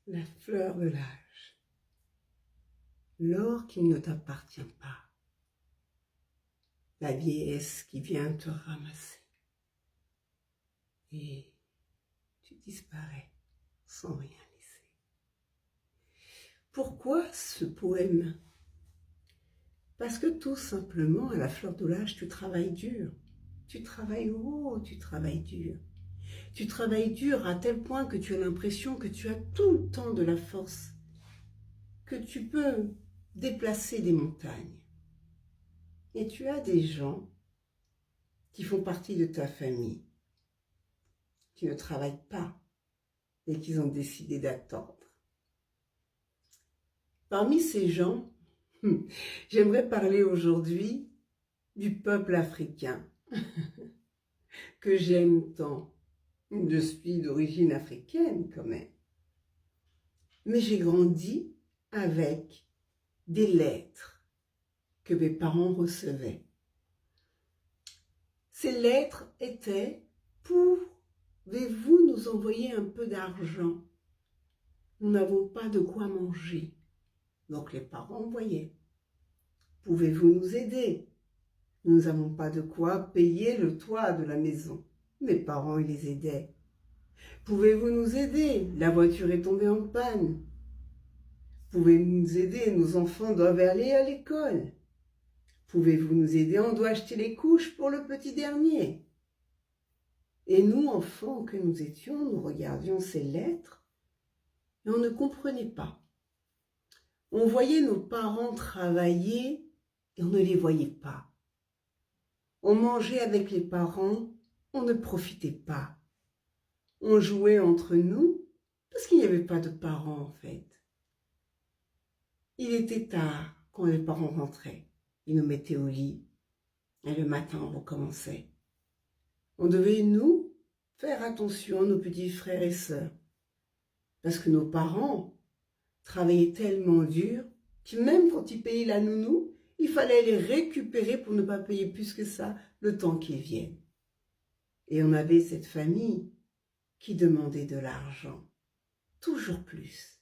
la fleur de l'âge, l'or qui ne t'appartient pas, la vieillesse qui vient te ramasser et tu disparais sans rien laisser. Pourquoi ce poème? Parce que tout simplement, à la fleur de l'âge, tu travailles dur. Tu travailles tu travailles dur. Tu travailles dur à tel point que tu as l'impression que tu as tout le temps de la force, que tu peux déplacer des montagnes. Et tu as des gens qui font partie de ta famille, qui ne travaillent pas et qui ont décidé d'attendre. Parmi ces gens, j'aimerais parler aujourd'hui du peuple africain que j'aime tant. Je suis d'origine africaine quand même. Mais j'ai grandi avec des lettres que mes parents recevaient. Ces lettres étaient « Pouvez-vous nous envoyer un peu d'argent? Nous n'avons pas de quoi manger. » Donc les parents envoyaient. « Pouvez-vous nous aider? Nous n'avons pas de quoi payer le toit de la maison. » Mes parents, ils les aidaient. « Pouvez-vous nous aider? La voiture est tombée en panne. » Pouvez-vous nous aider? Nos enfants doivent aller à l'école. Pouvez-vous nous aider? On doit acheter les couches pour le petit dernier. Et nous, enfants que nous étions, nous regardions ces lettres et on ne comprenait pas. On voyait nos parents travailler et on ne les voyait pas. On mangeait avec les parents, on ne profitait pas. On jouait entre nous parce qu'il n'y avait pas de parents en fait. Il était tard quand les parents rentraient. Ils nous mettaient au lit et le matin on recommençait. On devait, nous, faire attention à nos petits frères et sœurs parce que nos parents travaillaient tellement dur que même quand ils payaient la nounou, il fallait les récupérer pour ne pas payer plus que ça le temps qu'ils viennent. Et on avait cette famille qui demandait de l'argent, toujours plus.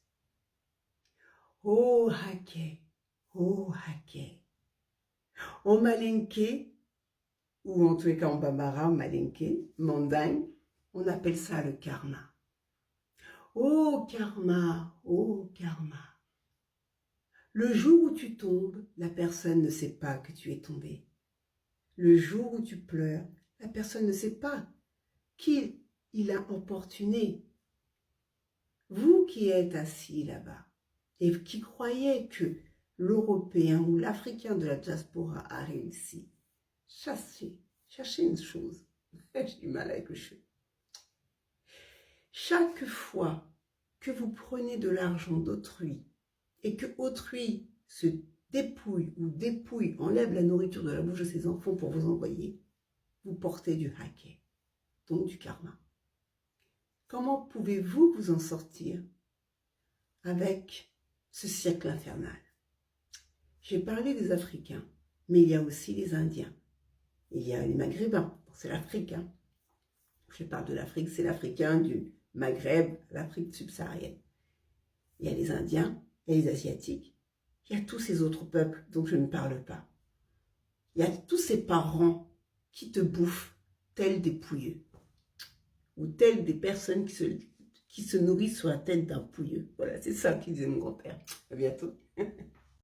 Oh hake, oh hake. En malinké, ou en tous les cas en bambara, malinké, mandingue, on appelle ça le karma. Oh karma, oh karma. Le jour où tu tombes, la personne ne sait pas que tu es tombé. Le jour où tu pleures, la personne ne sait pas qu'il a importuné. Vous qui êtes assis là-bas et qui croyez que l'Européen ou l'Africain de la diaspora a réussi, cherchez une chose. J'ai du mal avec le cheveu. Chaque fois que vous prenez de l'argent d'autrui et que autrui se dépouille ou dépouille, enlève la nourriture de la bouche de ses enfants pour vous envoyer, vous portez du hake, donc du karma. Comment pouvez-vous vous en sortir avec ce siècle infernal? J'ai parlé des Africains, mais il y a aussi les Indiens. Il y a les Maghrébins, c'est l'Afrique. Je parle de l'Afrique, c'est l'Africain du Maghreb, l'Afrique subsaharienne. Il y a les Indiens, il y a les Asiatiques, il y a tous ces autres peuples dont je ne parle pas. Il y a tous ces parents qui te bouffent tels des pouilleux, ou tels des personnes qui se nourrissent sur la tête d'un pouilleux. Voilà, c'est ça qu'il disait mon grand-père. À bientôt.